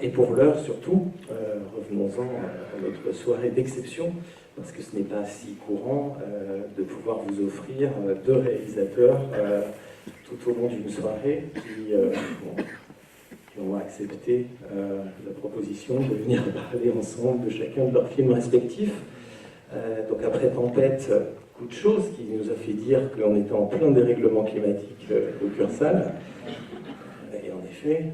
Et pour l'heure, surtout, revenons-en à notre soirée d'exception, parce que ce n'est pas si courant de pouvoir vous offrir deux réalisateurs tout au long d'une soirée qui ont accepté la proposition de venir parler ensemble de chacun de leurs films respectifs. Donc après Tempête, coup de chose qui nous a fait dire qu'on était en plein dérèglement climatique au Cursal. Et en effet,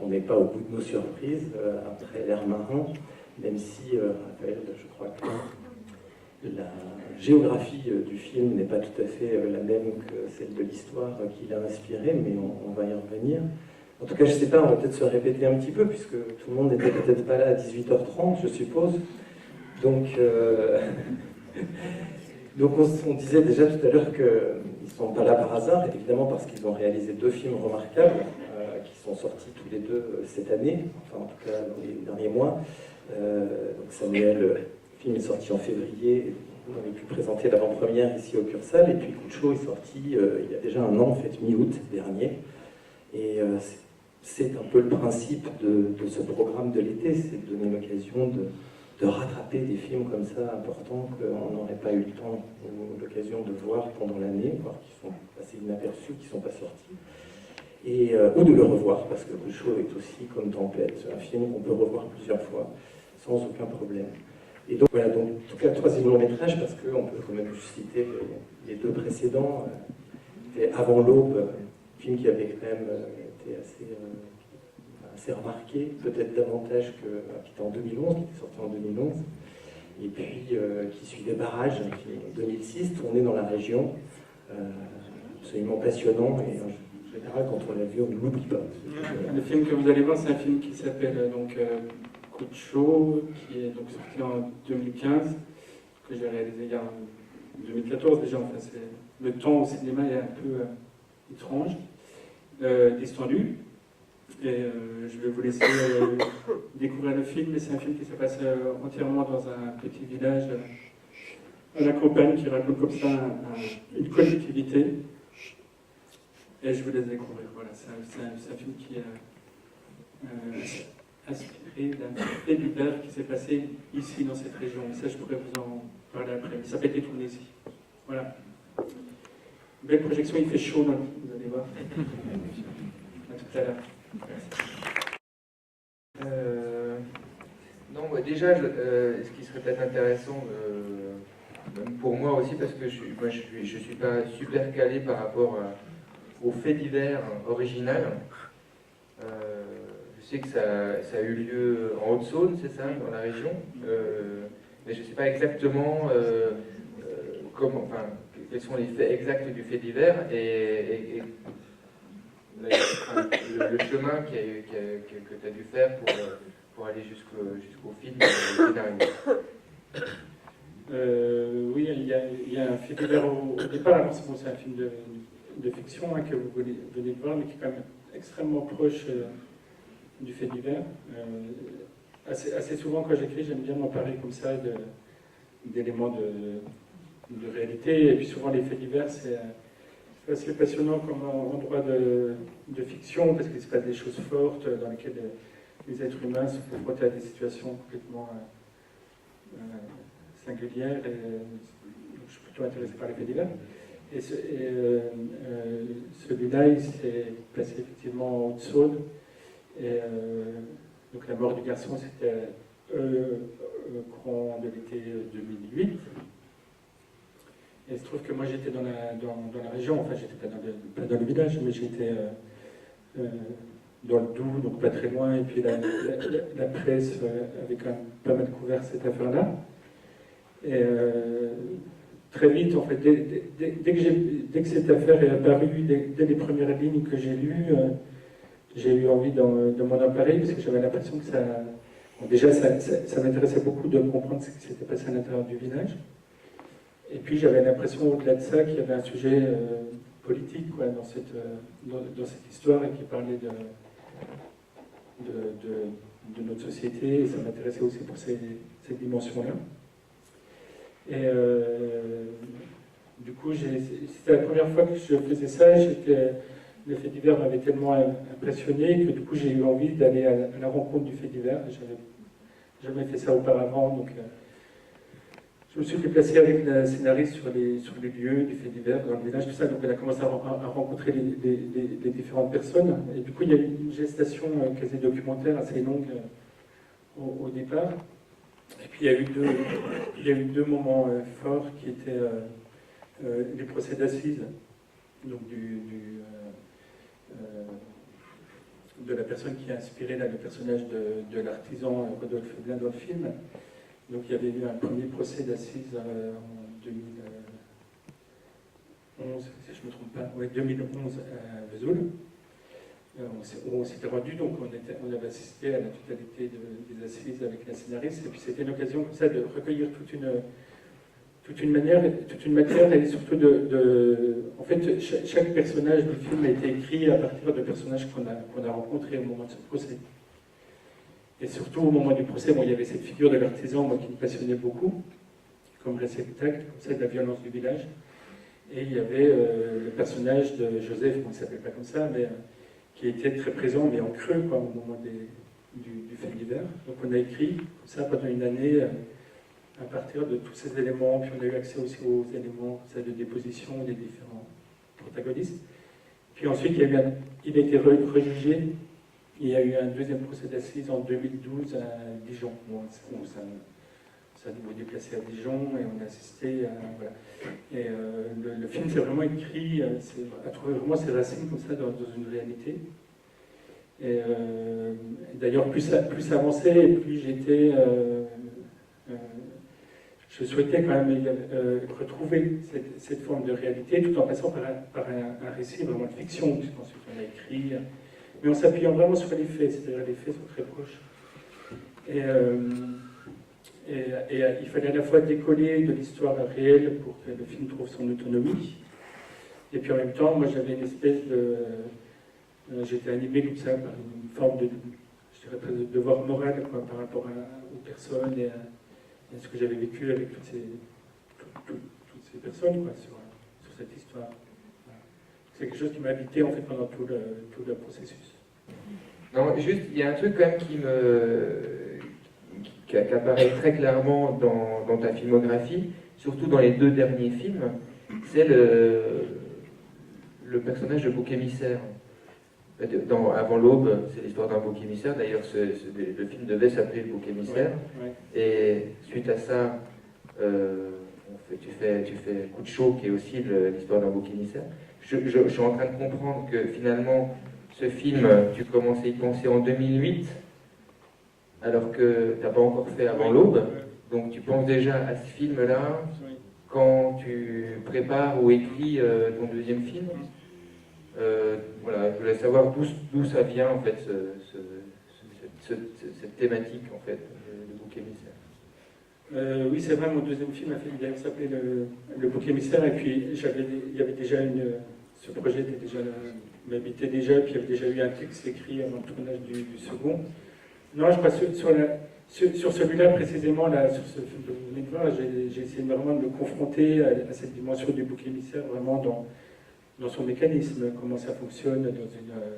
on n'est pas au bout de nos surprises après l'air marin, même si, Raphaël, je crois que la géographie du film n'est pas tout à fait la même que celle de l'histoire qui l'a inspiré, mais on va y revenir. En tout cas, je ne sais pas, on va peut-être se répéter un petit peu, puisque tout le monde n'était peut-être pas là à 18h30, je suppose. Donc, on disait déjà tout à l'heure qu'ils ne sont pas là par hasard, évidemment parce qu'ils ont réalisé deux films remarquables, qui sont sortis tous les deux cette année, enfin en tout cas dans les derniers mois. Donc Samuel, le film est sorti en février, on avait pu présenter l'avant-première ici au Cursal, et puis Coup de chaud est sorti il y a déjà un an, en fait mi-août dernier. Et c'est un peu le principe de ce programme de l'été, c'est de donner l'occasion de rattraper des films comme ça importants qu'on n'aurait pas eu le temps ou l'occasion de voir pendant l'année, voire qui sont passés inaperçus, qui ne sont pas sortis, ou de le revoir, parce que Coup de chaud est aussi comme Tempête, un film qu'on peut revoir plusieurs fois sans aucun problème. Et donc voilà, donc, en tout cas, troisième long métrage, parce qu'on peut quand même juste citer les deux précédents. C'était Avant l'aube, film qui avait quand même été assez remarqué, peut-être davantage qui était en 2011, qui était sorti en 2011, et puis qui suivait Barrage, qui est en 2006, tourné dans la région, absolument passionnant, et en général, quand on l'a vu, on ne l'oublie pas. Le film que vous allez voir, c'est un film qui s'appelle donc Coup de chaud, qui est donc sorti en 2015, que j'ai réalisé il y a 2014 déjà. Enfin, le temps au cinéma est un peu étrange, distendu. Et je vais vous laisser découvrir le film, mais c'est un film qui se passe entièrement dans un petit village à la campagne qui raconte comme ça une collectivité. Et je vous laisse découvrir. Voilà, c'est un film qui est inspiré d'un fait divers qui s'est passé ici dans cette région. Et ça, je pourrais vous en parler après. Il s'appelle Détourner ici. Voilà. Belle projection, il fait chaud, là, vous allez voir. À tout à l'heure. Non, bah déjà, ce qui serait peut-être intéressant, même pour moi aussi, parce que je suis pas super calé par rapport au fait divers original. Je sais que ça a eu lieu en Haute-Saône, c'est ça, dans la région, mais je ne sais pas exactement quels sont les faits exacts du fait divers et le chemin que tu as dû faire pour aller jusqu'au film, au scénario. Oui, il y a un fait divers au départ. C'est un film de fiction que vous venez de voir, mais qui est quand même extrêmement proche du fait divers. Assez souvent, quand j'écris, j'aime bien m'emparer comme ça d'éléments de réalité. Et puis souvent, les faits divers, c'est assez passionnant comme endroit de fiction, parce qu'il se passe des choses fortes dans lesquelles les êtres humains sont confrontés à des situations complètement singulières. Et je suis plutôt intéressé par les faits divers. Et celui-là, il s'est passé effectivement en Haute-Saône. Et donc la mort du garçon, c'était courant de l'été 2008. Et il se trouve que moi j'étais dans la région, enfin j'étais pas dans le village, mais j'étais dans le Doubs, donc pas très loin, et puis la presse avait quand même pas mal couvert cette affaire-là. Et très vite, en fait, dès que cette affaire est apparue, dès les premières lignes que j'ai lues, j'ai eu envie de m'en emparer, parce que j'avais l'impression que ça... Bon, déjà, ça m'intéressait beaucoup de comprendre ce qui s'était passé à l'intérieur du village. Et puis, j'avais l'impression, au-delà de ça, qu'il y avait un sujet politique dans cette histoire, et qui parlait de notre société, et ça m'intéressait aussi pour cette dimension-là. Et du coup, c'était la première fois que je faisais ça. le fait divers m'avait tellement impressionné que du coup j'ai eu envie d'aller à la rencontre du fait divers. J'avais jamais fait ça auparavant, donc je me suis déplacé avec la scénariste sur les lieux du fait divers, dans le village, tout ça. Donc elle a commencé à rencontrer les différentes personnes. Et du coup, il y a eu une gestation quasi documentaire assez longue au départ. Et puis il y a eu deux moments forts qui étaient les procès d'assises, donc de la personne qui a inspiré le personnage de l'artisan Rodolphe Blin dans le film. Donc il y avait eu un premier procès d'assises en 2011, si je ne me trompe pas, ouais, 2011 à Vesoul, où on s'était rendu, donc on avait assisté à la totalité des assises avec la scénariste, et puis c'était une occasion comme ça de recueillir toute une matière, et surtout en fait, chaque personnage du film a été écrit à partir de personnages qu'on a rencontrés au moment de ce procès. Et surtout au moment du procès, il y avait cette figure de l'artisan, moi, qui me passionnait beaucoup, comme réceptacle, comme ça, de la violence du village. Et il y avait le personnage de Joseph, bon, il ne s'appelait pas comme ça, mais qui était très présent, mais en creux, quoi, au moment du fait divers. Donc on a écrit comme ça pendant une année, à partir de tous ces éléments, puis on a eu accès aussi aux éléments de déposition des différents protagonistes. Puis ensuite, il a été rejugé. Il y a eu un deuxième procès d'assises en 2012 à Dijon. Bon, on s'est à nouveau déplacé à Dijon et on a assisté à... Voilà. Et le film s'est vraiment écrit, a trouvé vraiment ses racines comme ça dans une réalité. Et d'ailleurs, plus ça avançait, plus j'étais... je souhaitais quand même retrouver cette forme de réalité tout en passant par un récit vraiment de fiction, puisqu'ensuite on a écrit... mais en s'appuyant vraiment sur les faits, c'est-à-dire les faits sont très proches. Et il fallait à la fois décoller de l'histoire réelle pour que le film trouve son autonomie, et puis en même temps, moi j'avais une espèce de... j'étais animé comme ça par une forme de, je dirais, de devoir moral, quoi, par rapport aux personnes et à ce que j'avais vécu avec toutes ces personnes, quoi, sur cette histoire. C'est quelque chose qui m'a habité en fait pendant tout le processus. Non, juste, il y a un truc quand même qui apparaît très clairement dans ta filmographie, surtout dans les deux derniers films, c'est le personnage de bouc émissaire. Avant l'aube, c'est l'histoire d'un bouc émissaire. D'ailleurs, le film devait s'appeler Le bouc émissaire. Ouais. Et suite à ça, tu fais Coup de chaud, qui est aussi l'histoire d'un bouc émissaire. Je suis en train de comprendre que finalement, ce film, tu commences à y penser en 2008, alors que tu n'as pas encore fait Avant l'aube. Donc tu penses déjà à ce film-là quand tu prépares ou écris ton deuxième film. Voilà, je voulais savoir d'où ça vient en fait, cette thématique en fait, de bouc émissaire. Oui, c'est vrai, mon deuxième film s'appelait le bouc émissaire, et puis il y avait déjà ce projet m'habitait déjà, puis il y avait déjà eu un texte écrit avant le tournage du second. Non, je passe sur celui-là précisément, là, sur ce film que vous venez de voir, j'ai essayé vraiment de me confronter à cette dimension du bouc émissaire, vraiment dans son mécanisme, comment ça fonctionne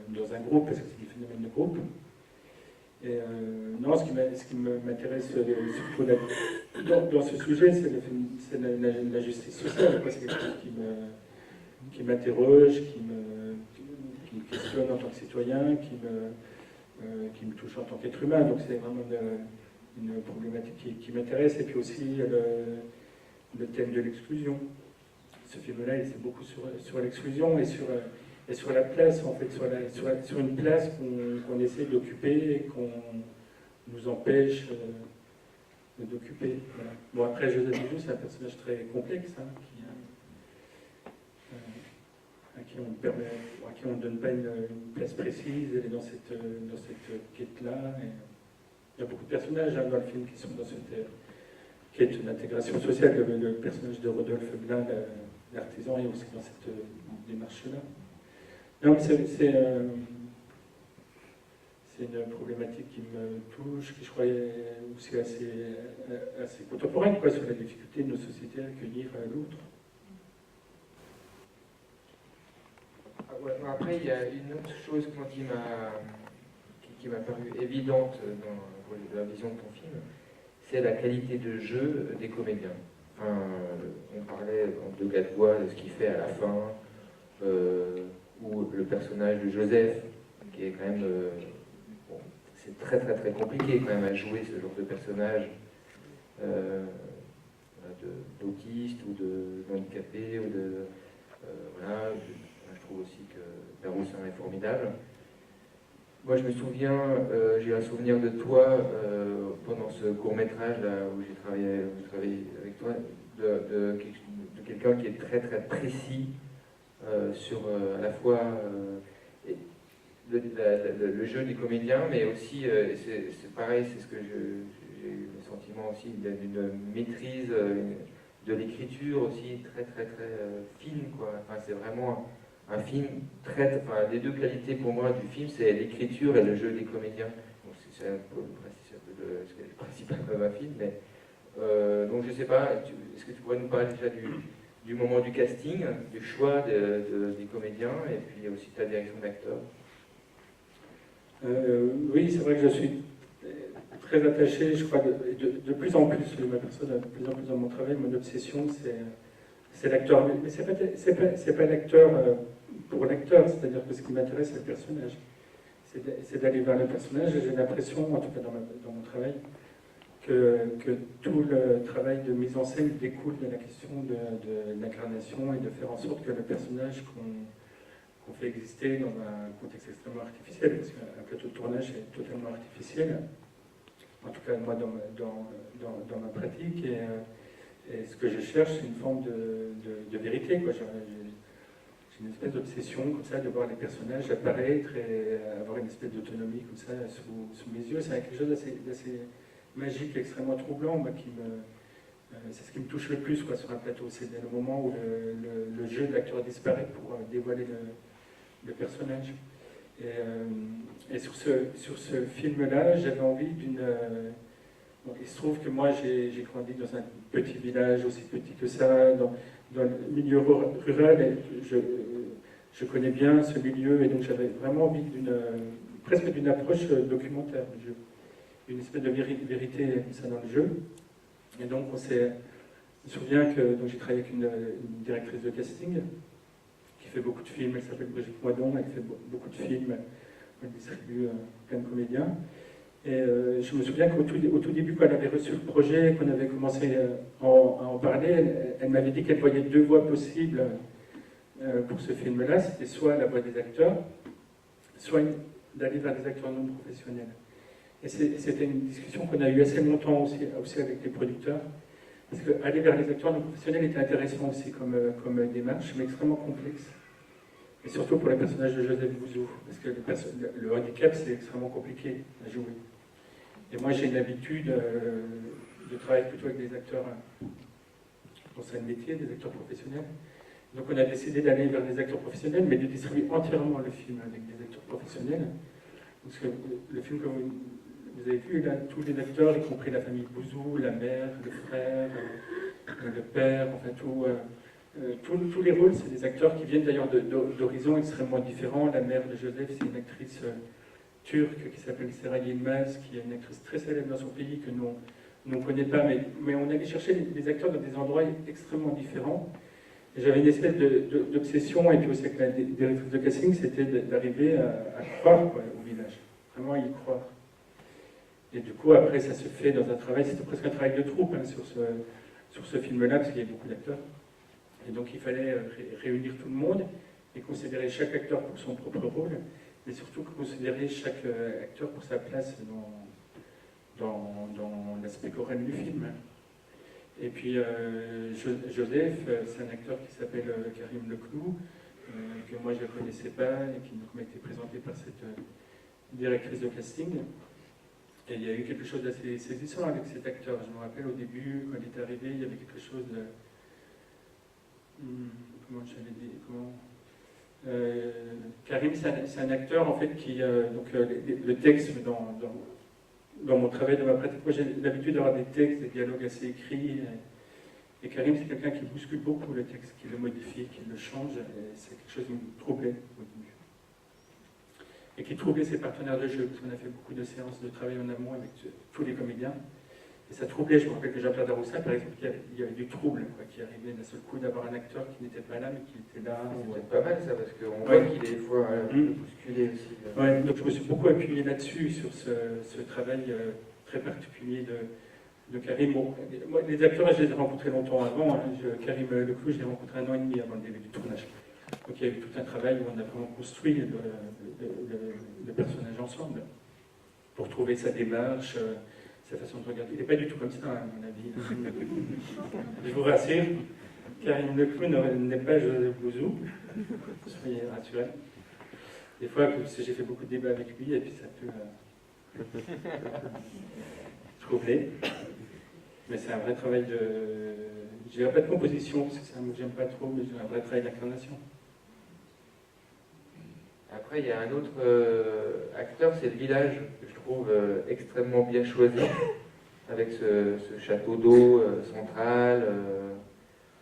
dans un groupe, parce que c'est des phénomènes de groupe. Et non, ce qui m'intéresse surtout dans ce sujet, c'est la justice sociale. C'est quelque chose qui m'interroge, qui me questionne en tant que citoyen, qui me touche en tant qu'être humain. Donc c'est vraiment une problématique qui m'intéresse. Et puis aussi le thème de l'exclusion. Ce film-là, il c'est beaucoup sur l'exclusion et sur la place, en fait, sur une place qu'on essaie d'occuper et qu'on nous empêche d'occuper. Voilà. Bon, après, Joseph Bijou, c'est un personnage très complexe, hein, à qui on ne donne pas une place précise. Elle est dans cette quête-là. Il y a beaucoup de personnages, hein, dans le film qui sont dans cette quête d'intégration sociale. Le personnage de Rodolphe Blin, l'artisan, est aussi dans cette démarche-là. Donc c'est une problématique qui me touche, qui je crois est aussi assez contemporaine, quoi, sur la difficulté de nos sociétés à accueillir l'autre. Ouais, après, il y a une autre chose moi, qui m'a paru évidente dans la vision de ton film, c'est la qualité de jeu des comédiens. Enfin, on parlait de Gadebois, de ce qu'il fait à la fin, ou le personnage de Joseph, qui est quand même... bon, c'est très très très compliqué quand même à jouer ce genre de personnage d'autiste ou d'handicapé, ou de... voilà, je trouve aussi que Daroussin est formidable. Moi, je me souviens, j'ai un souvenir de toi pendant ce court-métrage là où j'ai travaillé avec toi, de quelqu'un qui est très très précis sur à la fois le jeu des comédiens, mais aussi, c'est pareil, c'est ce que j'ai eu le sentiment aussi d'une maîtrise de l'écriture aussi très très très fine, quoi. Enfin, c'est vraiment un film traite, enfin, les deux qualités pour moi du film, c'est l'écriture et le jeu des comédiens. C'est un peu le principal d'un film, mais donc je sais pas, est-ce que tu pourrais nous parler déjà du moment du casting, du choix des comédiens, et puis aussi de ta direction d'acteur? Oui, c'est vrai que je suis très attaché, je crois, de plus en plus, je m'aperçois de plus en plus dans mon travail, mon obsession, c'est l'acteur. Mais c'est pas l'acteur pour l'acteur, c'est-à-dire que ce qui m'intéresse, c'est le personnage. C'est d'aller vers le personnage, et j'ai l'impression, en tout cas dans mon travail, que tout le travail de mise en scène découle de la question de l'incarnation et de faire en sorte que le personnage qu'on fait exister dans un contexte extrêmement artificiel, parce qu'un plateau de tournage est totalement artificiel, en tout cas moi dans ma pratique, et ce que je cherche, c'est une forme de vérité, quoi. J'ai une espèce d'obsession comme ça de voir les personnages apparaître et avoir une espèce d'autonomie comme ça sous mes yeux. C'est quelque chose d'assez magique, extrêmement troublant, moi, c'est ce qui me touche le plus, quoi, sur un plateau. C'est le moment où le jeu de l'acteur disparaît pour dévoiler le personnage. Et sur ce film-là, j'avais envie d'une... Bon, il se trouve que moi, j'ai grandi dans un petit village, aussi petit que ça, dans le milieu rural, et je connais bien ce milieu, et donc j'avais vraiment envie presque d'une approche documentaire du jeu, une espèce de vérité comme ça dans le jeu. Et donc je me souviens que j'ai travaillé avec une directrice de casting qui fait beaucoup de films, elle s'appelle Brigitte Moidon, elle fait beaucoup de films, elle distribue plein de comédiens. Et je me souviens qu'au tout début, quand elle avait reçu le projet, qu'on avait commencé à en parler, elle m'avait dit qu'elle voyait deux voies possibles pour ce film-là. C'était soit la voie des acteurs, soit d'aller vers des acteurs non professionnels. Et c'était une discussion qu'on a eue assez longtemps aussi avec les producteurs, parce qu'aller vers les acteurs non professionnels était intéressant aussi comme démarche, mais extrêmement complexe. Et surtout pour le personnage de Joseph Bouzou, parce que le handicap, c'est extrêmement compliqué à jouer. Et moi, j'ai une habitude de travailler plutôt avec des acteurs dont c'est le métier, des acteurs professionnels. Donc on a décidé d'aller vers des acteurs professionnels, mais de distribuer entièrement le film avec des acteurs professionnels. Parce que le film que vous avez vu, là, tous les acteurs, y compris la famille Bouzou, la mère, le frère, le père, enfin tous les rôles, c'est des acteurs qui viennent d'ailleurs d'horizons extrêmement différents. La mère de Joseph, c'est une actrice turque qui s'appelle Seray Yilmaz, qui est une actrice très célèbre dans son pays que nous ne connaît pas, mais on allait chercher des acteurs dans des endroits extrêmement différents. Et j'avais une espèce d'obsession, et puis aussi avec la directrice de casting, c'était d'arriver à croire, quoi, au village, vraiment y croire. Et du coup, après, ça se fait dans un travail, c'était presque un travail de troupe hein, sur ce film-là, parce qu'il y avait beaucoup d'acteurs. Et donc il fallait réunir tout le monde et considérer chaque acteur pour son propre rôle, mais surtout considérer chaque acteur pour sa place dans l'aspect choral du film. Et puis Joseph, c'est un acteur qui s'appelle Karim Leclou, que moi je ne connaissais pas et qui m'a été présenté par cette directrice de casting. Et il y a eu quelque chose d'assez saisissant avec cet acteur. Je me rappelle au début, quand il est arrivé, il y avait quelque chose de... Comment j'avais dit Karim, c'est un acteur en fait qui... donc le texte dans mon travail, dans ma pratique, moi j'ai l'habitude d'avoir des textes, des dialogues assez écrits Et Karim, c'est quelqu'un qui bouscule beaucoup le texte, qui le modifie, qui le change, et c'est quelque chose qui me troublait au début. Et qui troublait ses partenaires de jeu, parce qu'on a fait beaucoup de séances de travail en amont avec tous les comédiens. Et ça troublait, je me rappelle que Jean-Pierre Daroussin, par exemple, il y avait du trouble, quoi, qui arrivait d'un seul coup d'avoir un acteur qui n'était pas là, mais qui était là. C'est pas mal ça, parce qu'on voit qu'il est des fois bousculé aussi. Ouais, donc je me suis beaucoup appuyé là-dessus, sur ce travail très particulier de Karim. Bon, moi, les acteurs, je les ai rencontrés longtemps avant. Hein. Karim Leclou, je l'ai rencontré 1 an et demi avant le début du tournage. Donc il y a eu tout un travail où on a vraiment construit le personnage ensemble, pour trouver sa démarche, sa façon de regarder. Il n'est pas du tout comme ça, à mon avis. Je vous rassure, Karim Leclou n'est pas Joseph Bouzou, soyez rassurés. Des fois, j'ai fait beaucoup de débats avec lui, et puis ça peut troubler. Mais c'est un vrai travail de... Je dirais pas de composition, parce que c'est un mot que j'aime pas trop, mais j'ai un vrai travail d'incarnation. Après, il y a un autre acteur, c'est le village, que je trouve extrêmement bien choisi, avec ce château d'eau central.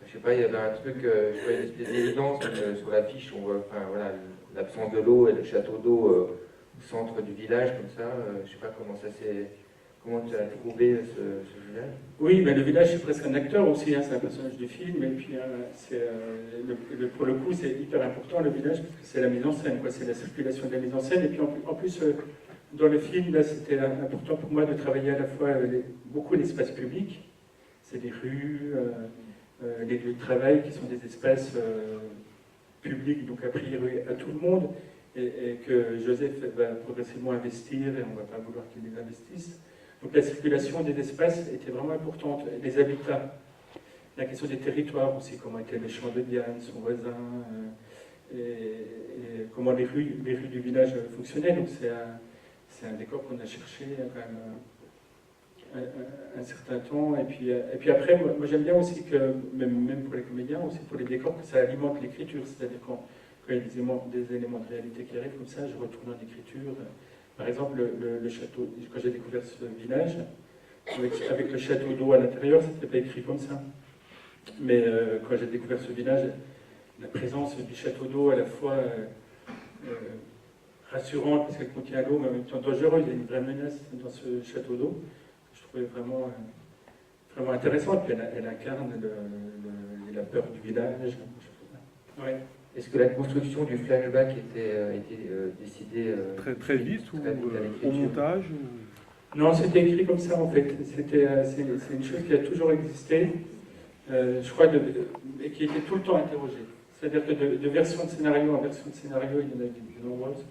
Je sais pas, il y avait un truc, je vois une espèce d'évidence sur l'affiche, on voit voilà, l'absence de l'eau et le château d'eau au centre du village, comme ça. Je sais pas comment ça s'est... Comment tu as trouvé ce village? Oui, mais le village, c'est presque un acteur aussi, hein, c'est un personnage du film, et puis pour le coup, c'est hyper important le village, parce que c'est la mise en scène, quoi, c'est la circulation de la mise en scène, et puis en plus, dans le film, là, c'était important pour moi de travailler à la fois beaucoup l'espace public, c'est des rues, les lieux de travail qui sont des espaces publics, donc a priori à tout le monde, et que Joseph va progressivement investir, et on ne va pas vouloir qu'il les investisse. Donc la circulation des espaces était vraiment importante, les habitats, la question des territoires aussi, comment étaient les champs de Diane, son voisin, et comment les rues du village fonctionnaient. Donc c'est un décor qu'on a cherché quand même un certain temps. Et puis après, moi j'aime bien aussi que, même pour les comédiens, aussi pour les décors, que ça alimente l'écriture, c'est-à-dire quand il y a des éléments de réalité qui arrivent comme ça, je retourne en écriture. Par exemple, le château, quand j'ai découvert ce village, avec le château d'eau à l'intérieur, c'était pas écrit comme ça. Mais quand j'ai découvert ce village, la présence du château d'eau à la fois rassurante, parce qu'elle contient l'eau, mais en même temps dangereuse, il y a une vraie menace dans ce château d'eau, je trouvais vraiment intéressante. Puis elle incarne la peur du village. Ouais. Est-ce que la construction du flashback était décidée très vite ou au montage Non, c'était écrit comme ça en fait. C'est une chose qui a toujours existé, je crois, et qui était tout le temps interrogée. C'est-à-dire que de version de scénario en version de scénario, il y en a de nombreuses.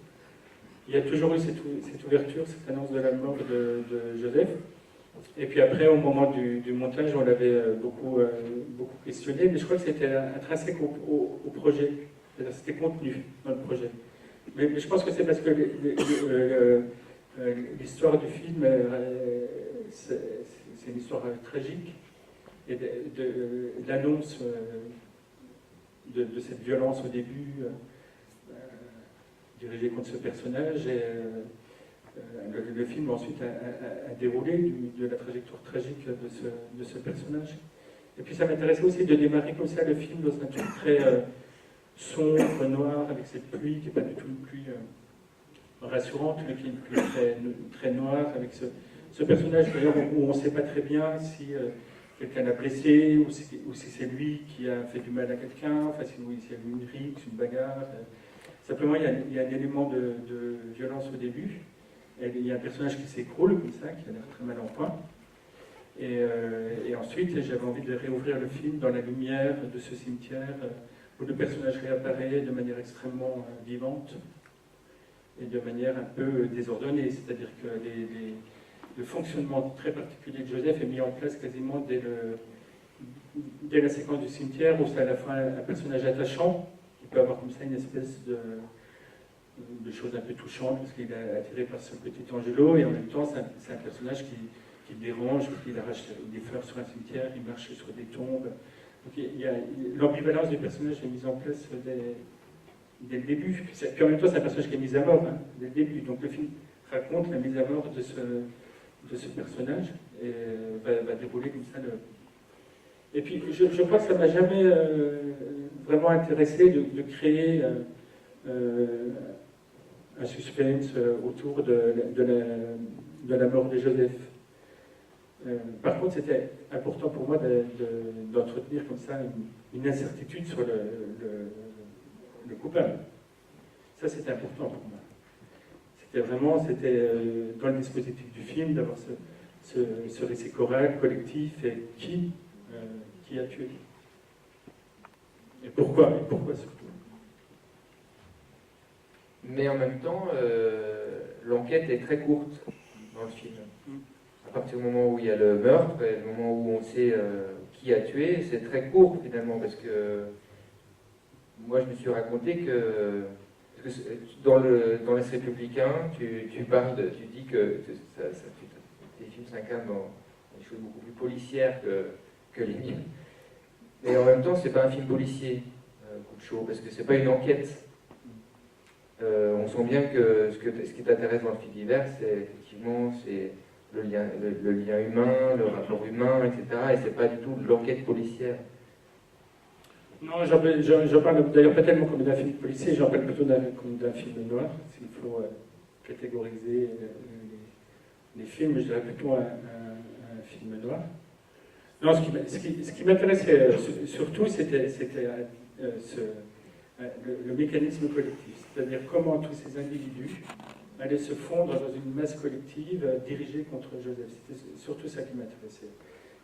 Il y a toujours eu cette ouverture, cette annonce de la mort de Joseph. Et puis après, au moment du montage, on l'avait beaucoup questionné, mais je crois que c'était intrinsèque au projet. C'est-à-dire c'était contenu dans le projet. Mais je pense que c'est parce que l'histoire du film, c'est une histoire tragique, et de l'annonce de cette violence au début, dirigée contre ce personnage, et le film ensuite a déroulé de la trajectoire tragique de ce personnage. Et puis ça m'intéressait aussi de démarrer comme ça le film dans un truc très sombre, noir, avec cette pluie qui n'est pas du tout une pluie rassurante, mais qui est une pluie très noire, avec ce personnage d'ailleurs où on ne sait pas très bien si quelqu'un l'a blessé, ou si c'est lui qui a fait du mal à quelqu'un, enfin s'il y a eu une rixe, une bagarre. Simplement, il y a un élément de violence au début. Il y a un personnage qui s'écroule comme ça, qui a l'air très mal en point. Et ensuite, j'avais envie de réouvrir le film dans la lumière de ce cimetière, où le personnage réapparaît de manière extrêmement vivante et de manière un peu désordonnée. C'est-à-dire que le fonctionnement très particulier de Joseph est mis en place quasiment dès la séquence du cimetière, où c'est à la fois un personnage attachant, qui peut avoir comme ça une espèce de choses un peu touchantes, parce qu'il est attiré par ce petit Angelo, et en même temps, c'est un personnage qui dérange, parce qu'il arrache des fleurs sur un cimetière, il marche sur des tombes. Donc l'ambivalence du personnage est mise en place dès le début. Puis en même temps, c'est un personnage qui est mis à mort, hein, dès le début. Donc le film raconte la mise à mort de ce personnage, et va dérouler comme ça Et puis, je crois que ça ne m'a jamais vraiment intéressé de créer un suspense autour de la mort de Joseph. Par contre, c'était important pour moi d'entretenir comme ça une incertitude sur le coupable. Ça, c'était important pour moi. C'était dans le dispositif du film d'avoir ce récit choral, collectif, et qui a tué. Et pourquoi surtout. Mais en même temps, l'enquête est très courte dans le film. À partir du moment où il y a le meurtre et le moment où on sait qui a tué, c'est très court finalement, parce que moi je me suis raconté que dans l'Est républicain, tu dis que tes films s'incarnent dans des choses beaucoup plus policières que les miens. Mais en même temps, c'est pas un film policier, Coup de chaud, parce que c'est pas une enquête. On sent bien que ce qui t'intéresse dans le film divers, c'est effectivement le lien humain, le rapport humain, etc. Et c'est pas du tout de l'enquête policière. Non, j'en parle d'ailleurs pas tellement comme d'un film policier, j'en parle plutôt comme d'un film noir. S'il faut catégoriser les films, je dirais plutôt un film noir. Non, ce qui m'intéressait surtout, c'était le mécanisme collectif, c'est-à-dire comment tous ces individus allaient se fondre dans une masse collective dirigée contre Joseph. C'était surtout ça qui m'intéressait.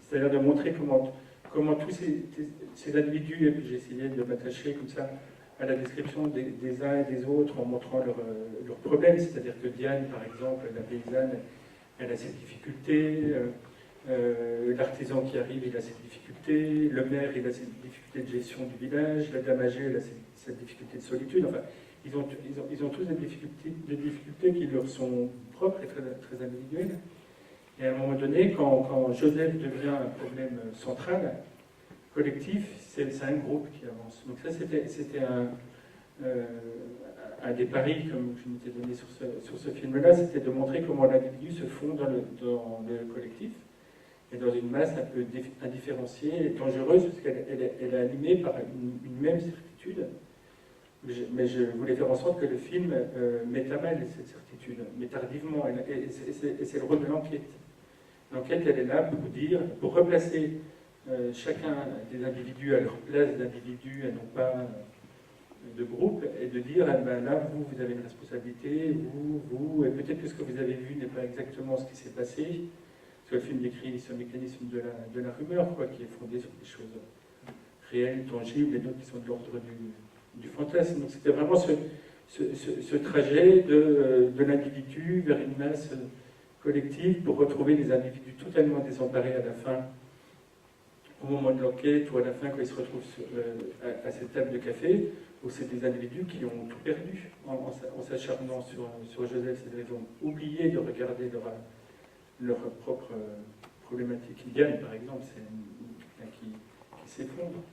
C'est-à-dire de montrer comment tous ces individus, et puis j'ai essayé de m'attacher comme ça à la description des uns et des autres en montrant leurs problèmes, c'est-à-dire que Diane, par exemple, la paysanne, elle a ses difficultés, l'artisan qui arrive, il a ses difficultés, le maire, il a ses difficultés de gestion du village, la dame âgée, elle a ses difficultés de solitude, enfin, ils ont tous des difficultés qui leur sont propres et très, très individuelles. Et à un moment donné, quand Joseph devient un problème central, collectif, c'est un groupe qui avance. Donc ça, c'était un des paris, comme je m'étais donné sur ce film-là, c'était de montrer comment l'individu se fond dans le collectif, et dans une masse un peu indifférenciée et dangereuse, parce qu'elle est animée par une même certitude. Mais je voulais faire en sorte que le film mette à mal cette certitude, mais tardivement, et c'est le rôle de l'enquête. L'enquête, elle est là pour replacer chacun des individus à leur place d'individus et non pas de groupe, et de dire, ah ben là, vous avez une responsabilité, vous, et peut-être que ce que vous avez vu n'est pas exactement ce qui s'est passé. Parce que le film décrit ce mécanisme de la rumeur, quoi, qui est fondé sur des choses réelles, tangibles, et d'autres qui sont de l'ordre du fantasme. Donc c'était vraiment ce trajet de l'individu vers une masse collective pour retrouver des individus totalement désemparés à la fin, au moment de l'enquête, ou à la fin quand ils se retrouvent à cette table de café, où c'est des individus qui ont tout perdu en s'acharnant sur Joseph. C'est-à-dire qu'ils ont oublié de regarder leur propre problématique. Diane, par exemple, c'est quelqu'un qui s'effondre.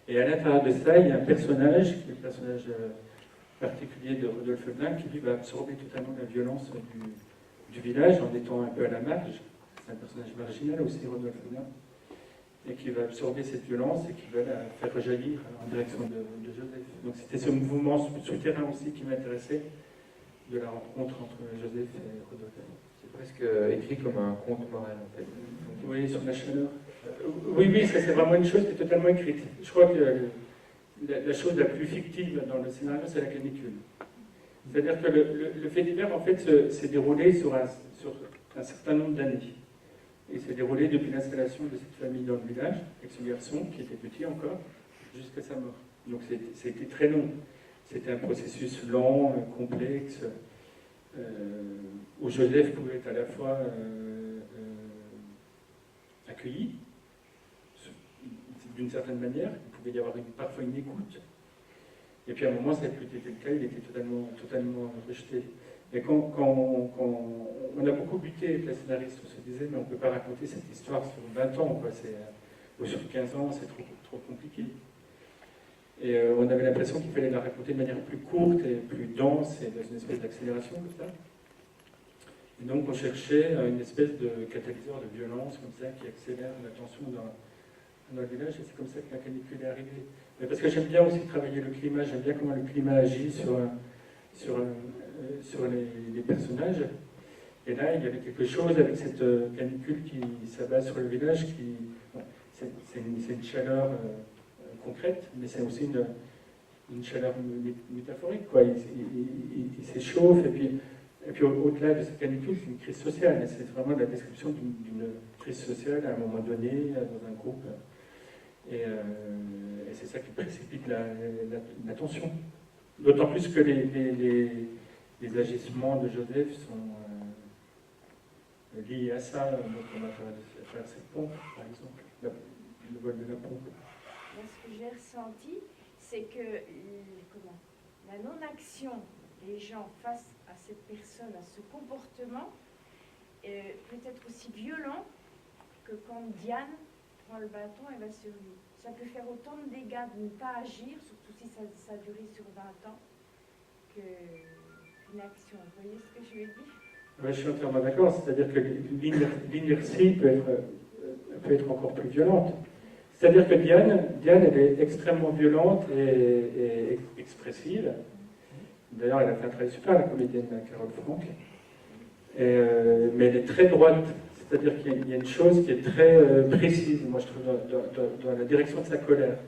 Et à l'intérieur de ça, il y a un personnage, qui est le personnage particulier de Rodolphe Blanc, qui lui va absorber totalement la violence du village en étant un peu à la marge. C'est un personnage marginal aussi, Rodolphe Blanc, et qui va absorber cette violence et qui va la faire rejaillir en direction de Joseph. Donc c'était ce mouvement souterrain aussi qui m'intéressait, de la rencontre entre Joseph et Rodolphe. Presque écrit comme un conte moral, en fait. Oui, sur la chaleur. Oui, ça c'est vraiment une chose qui est totalement écrite. Je crois que la chose la plus fictive dans le scénario, c'est la canicule. C'est-à-dire que le fait divers, en fait, s'est déroulé sur un certain nombre d'années. Il s'est déroulé depuis l'installation de cette famille dans le village, avec ce garçon, qui était petit encore, jusqu'à sa mort. Donc c'était très long. C'était un processus lent, complexe, où Joseph pouvait être à la fois accueilli, d'une certaine manière, il pouvait y avoir parfois une écoute, et puis à un moment, ça n'a plus été le cas, il était totalement rejeté. Et quand on a beaucoup buté avec la scénariste, on se disait, mais on ne peut pas raconter cette histoire sur 20 ans, quoi, ou sur 15 ans, c'est trop compliqué. Et on avait l'impression qu'il fallait la raconter de manière plus courte et plus dense, et dans une espèce d'accélération comme ça. Et donc on cherchait une espèce de catalyseur de violence comme ça qui accélère la tension dans le village, et c'est comme ça que la canicule est arrivée. Mais parce que j'aime bien aussi travailler le climat, j'aime bien comment le climat agit sur les personnages. Et là, il y avait quelque chose avec cette canicule qui s'abat sur le village, c'est une chaleur concrète, mais c'est aussi une chaleur métaphorique, quoi. Il s'échauffe, et puis au-delà de cette canicule, c'est une crise sociale. Et c'est vraiment la description d'une crise sociale à un moment donné, dans un groupe. Et c'est ça qui précipite la tension. D'autant plus que les agissements de Joseph sont liés à ça. Donc on va faire cette pompe, par exemple, le vol de la pompe. Moi, ce que j'ai ressenti, c'est que la non-action des gens face à cette personne, à ce comportement, peut être aussi violent que quand Diane prend le bâton et va sur lui. Ça peut faire autant de dégâts de ne pas agir, surtout si ça a duré sur 20 ans, qu'une action. Vous voyez ce que je veux dire? Oui, je suis entièrement d'accord. C'est-à-dire que l'inertie peut être encore plus violente. C'est-à-dire que Diane, elle est extrêmement violente et expressive. D'ailleurs, elle a fait un travail super, la comédienne Carole Franck. Mais elle est très droite. C'est-à-dire qu'il y a une chose qui est très précise, moi je trouve, dans la direction de sa colère.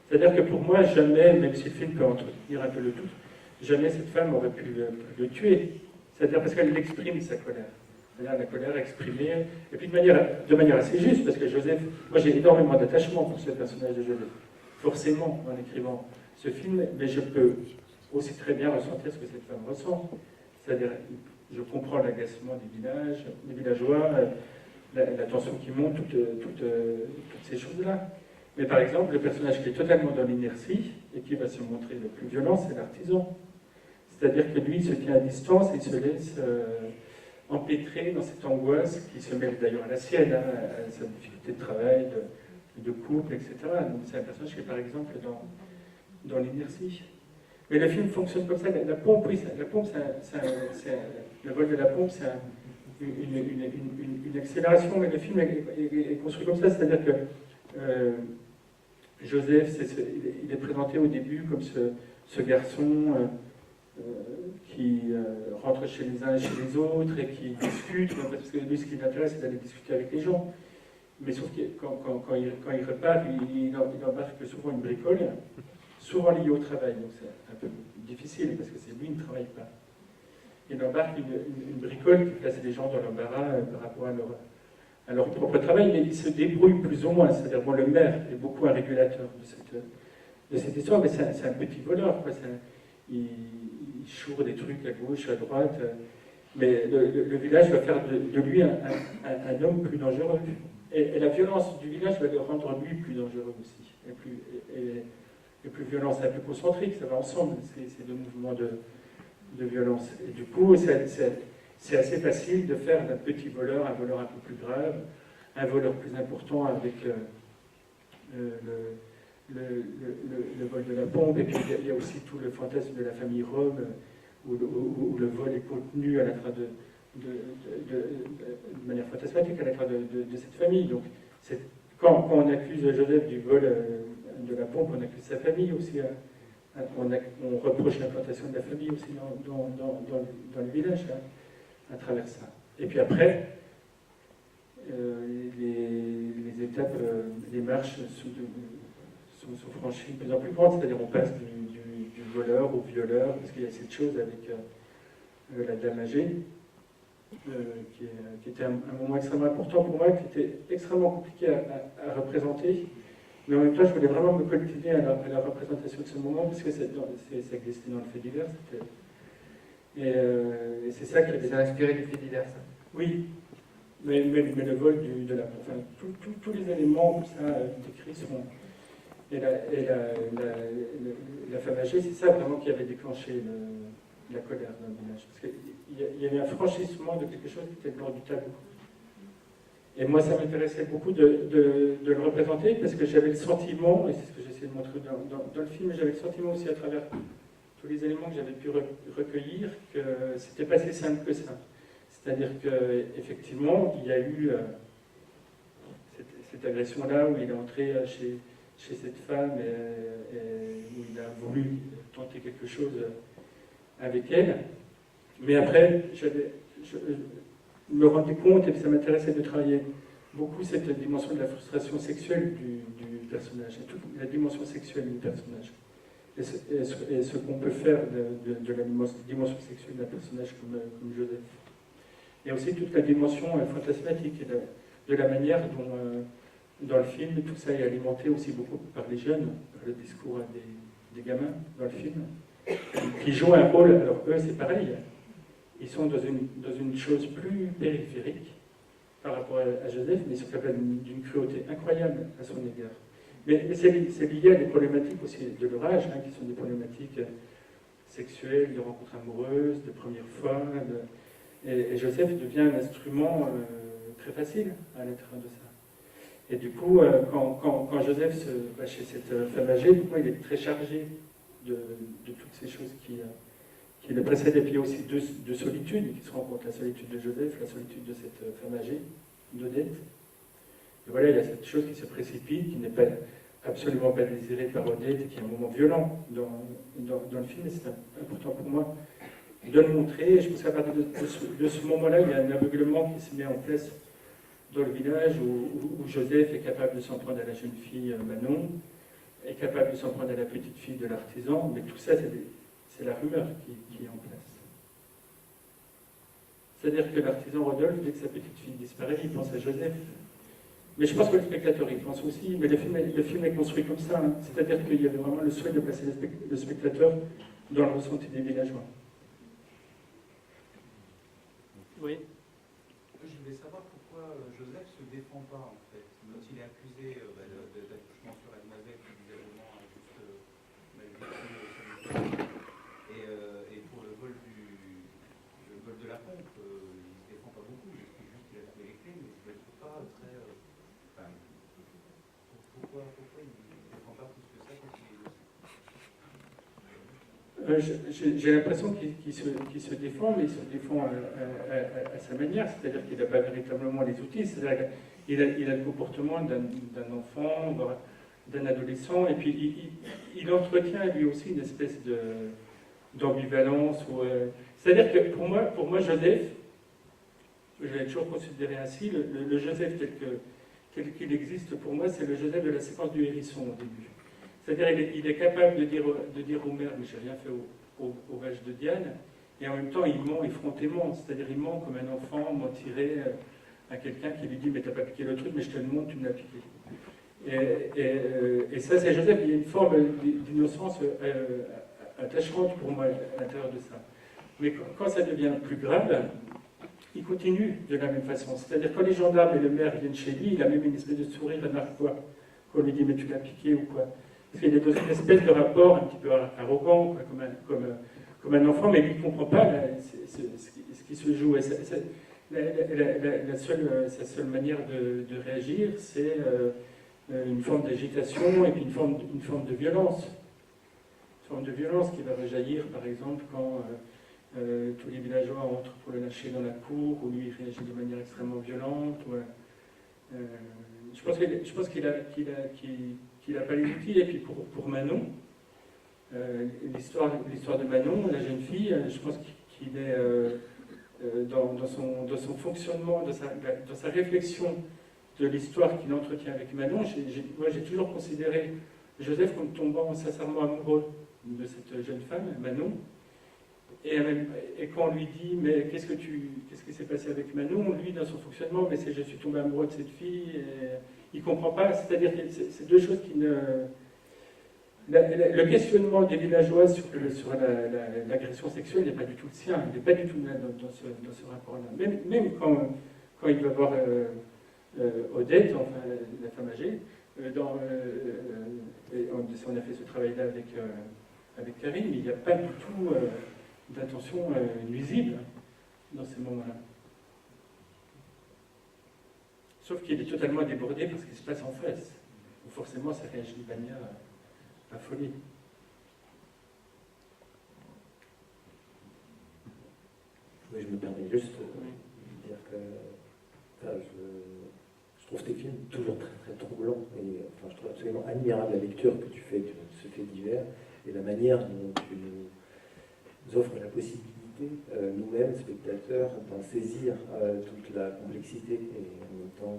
C'est-à-dire que pour moi, jamais, même si le film peut entretenir un peu le doute, jamais cette femme aurait pu le tuer. C'est-à-dire parce qu'elle exprime sa colère. C'est-à-dire la colère exprimée, et puis de manière assez juste, parce que Joseph, moi j'ai énormément d'attachement pour ce personnage de Joseph, forcément en écrivant ce film, mais je peux aussi très bien ressentir ce que cette femme ressent. C'est-à-dire, je comprends l'agacement des villageois, la tension qui monte, toutes ces choses-là. Mais par exemple, le personnage qui est totalement dans l'inertie et qui va se montrer le plus violent, c'est l'artisan. C'est-à-dire que lui, il se tient à distance et il se laisse empêtrer dans cette angoisse qui se mêle d'ailleurs à la sienne, à sa difficulté de travail, de couple, etc. Donc c'est un personnage qui est par exemple dans l'inertie. Mais le film fonctionne comme ça. La pompe, oui, le vol de la pompe, c'est une accélération, mais le film est construit comme ça, c'est-à-dire que Joseph, il est présenté au début comme ce garçon qui rentre chez les uns et chez les autres et qui discute, parce que lui, ce qui l'intéresse, c'est d'aller discuter avec les gens. Mais sauf que quand il repart, il embarque souvent une bricole, souvent liée au travail. Donc c'est un peu difficile parce que lui ne travaille pas. Il embarque une bricole qui place les gens dans l'embarras par rapport à leur propre travail, mais il se débrouille plus ou moins. C'est-à-dire, bon, le maire est beaucoup un régulateur de cette histoire, mais c'est un petit voleur, quoi. Il choure des trucs à gauche, à droite, mais le village va faire de lui un homme plus dangereux. Et la violence du village va le rendre lui plus dangereux aussi, et plus violent, c'est un peu concentrique, ça va ensemble, ces deux mouvements de violence. Et du coup, c'est assez facile de faire d'un petit voleur un voleur un peu plus grave, un voleur plus important avec le vol de la pompe, et puis il y a aussi tout le fantasme de la famille Rome, où le vol est contenu à l'intérieur de manière fantasmatique à l'intérieur de cette famille. Donc, quand on accuse Joseph du vol de la pompe, on accuse sa famille aussi. On reproche l'implantation de la famille aussi dans le village, à travers ça. Et puis après, les étapes, les marches sont franchies de plus en plus grandes, c'est-à-dire on passe du voleur au violeur, parce qu'il y a cette chose avec la dame âgée, qui était un moment extrêmement important pour moi, qui était extrêmement compliqué à représenter. Mais en même temps, je voulais vraiment me coltiner à la représentation de ce moment, parce que ça existait dans le fait divers. Et c'est ça qui s'est inspiré du fait divers, ça. Oui, mais le vol de la... Enfin, tous les éléments comme ça décrits sont... Et la femme âgée, c'est ça vraiment qui avait déclenché la colère dans le village. Parce qu'il y avait un franchissement de quelque chose qui était de l'ordre du tabou. Et moi, ça m'intéressait beaucoup de le représenter parce que j'avais le sentiment, et c'est ce que j'essaie de montrer dans le film, j'avais le sentiment aussi à travers tous les éléments que j'avais pu recueillir que c'était pas si simple que ça. C'est-à-dire qu'effectivement, il y a eu cette agression-là, où il est entré chez cette femme et où il a voulu tenter quelque chose avec elle. Mais après, je me rendais compte, et ça m'intéressait de travailler beaucoup cette dimension de la frustration sexuelle du personnage, et toute la dimension sexuelle du personnage. Et ce qu'on peut faire de la dimension sexuelle d'un personnage comme Joseph. Et aussi toute la dimension fantasmatique, et de la manière dont, dans le film, tout ça est alimenté aussi beaucoup par les jeunes, par le discours des gamins dans le film, qui jouent un rôle. Alors eux, c'est pareil, ils sont dans une chose plus périphérique par rapport à Joseph, mais ils sont capables d'une cruauté incroyable à son égard. Mais c'est lié à des problématiques aussi de leur âge, qui sont des problématiques sexuelles, de rencontres amoureuses, de premières fois. Et Joseph devient un instrument très facile à l'intérieur de ça. Et du coup, quand Joseph va chez cette femme âgée, du coup, il est très chargé de toutes ces choses qui le précèdent. Et puis il y a aussi deux solitudes qui se rencontrent, la solitude de Joseph, la solitude de cette femme âgée, d'Odette. Et voilà, il y a cette chose qui se précipite, qui n'est pas absolument pas désirée par Odette, et qui est un moment violent dans le film, et c'est important pour moi de le montrer. Et je pense qu'à partir de ce moment-là, il y a un aveuglement qui se met en place dans le village, où Joseph est capable de s'en prendre à la jeune fille Manon, est capable de s'en prendre à la petite fille de l'artisan, mais tout ça, c'est la rumeur qui est en place. C'est-à-dire que l'artisan Rodolphe, dès que sa petite fille disparaît, il pense à Joseph. Mais je pense que le spectateur y pense aussi, mais le film est construit comme ça, c'est-à-dire qu'il y avait vraiment le souhait de placer le spectateur dans le ressenti des villageois. Oui. Je voulais savoir pourquoi Joseph se défend pas, en fait. Quand il est accusé d'accouchement sur Mademoiselle, qui visiblement a juste mal vécu et pour le vol de la pompe, il se défend pas beaucoup. Il explique juste qu'il a trouvé les clés, mais je ne le trouve pas très... pourquoi il ne défend pas plus que ça quand il est innocent? J'ai l'impression qu'il se défend, mais il se défend à sa manière, c'est-à-dire qu'il n'a pas véritablement les outils, c'est-à-dire qu'il a le comportement d'un enfant, d'un adolescent, et puis il entretient lui aussi une espèce d'ambivalence. C'est-à-dire que pour moi Joseph, je l'ai toujours considéré ainsi, le Joseph tel qu'il existe pour moi, c'est le Joseph de la séquence du hérisson au début. C'est-à-dire qu'il est capable de dire aux mères, mais j'ai rien fait aux vaches de Diane, et en même temps il ment effrontément, c'est-à-dire il ment comme un enfant mentirait à quelqu'un qui lui dit mais t'as pas piqué le truc, mais je te le montre, tu me l'as piqué. Et ça c'est Joseph, il y a une forme d'innocence attachante pour moi à l'intérieur de ça. Mais quand ça devient plus grave, il continue de la même façon. C'est-à-dire quand les gendarmes et le maire viennent chez lui, il a même une espèce de sourire narquois, qu'on lui dit mais tu l'as piqué ou quoi. Parce qu'il est dans une espèce de rapport un petit peu arrogant, quoi, comme un enfant, mais lui il ne comprend pas ce qui se joue. Et sa seule manière de réagir, c'est une forme d'agitation et puis une forme de violence. Une forme de violence qui va rejaillir, par exemple, quand tous les villageois entrent pour le lâcher dans la cour, où lui il réagit de manière extrêmement violente. Je pense qu'il n'a pas les outils. Et puis pour Manon, l'histoire de Manon, la jeune fille, je pense qu'il est dans son fonctionnement, dans sa réflexion de l'histoire qu'il entretient avec Manon. Moi j'ai toujours considéré Joseph comme tombant sincèrement amoureux de cette jeune femme, Manon. Et quand on lui dit mais qu'est-ce qui s'est passé avec Manon, lui dans son fonctionnement, mais je suis tombé amoureux de cette fille, et il ne comprend pas, c'est-à-dire que c'est deux choses qui ne... Le questionnement des villageois sur l'agression sexuelle n'est pas du tout le sien, il n'est pas du tout dans ce rapport-là. Même quand il va voir Odette, enfin la femme âgée, on a fait ce travail-là avec Karine, il n'y a pas du tout d'intention nuisible dans ces moments-là. Sauf qu'il est totalement débordé par ce qui se passe en face. Donc forcément, ça réagit de manière à folie. Oui, je me permets juste de dire que je trouve tes films toujours très très troublants. Et enfin, je trouve absolument admirable la lecture que tu fais de ce fait divers et la manière dont tu nous offres la possibilité, nous-mêmes, spectateurs, d'en saisir toute la complexité et en même temps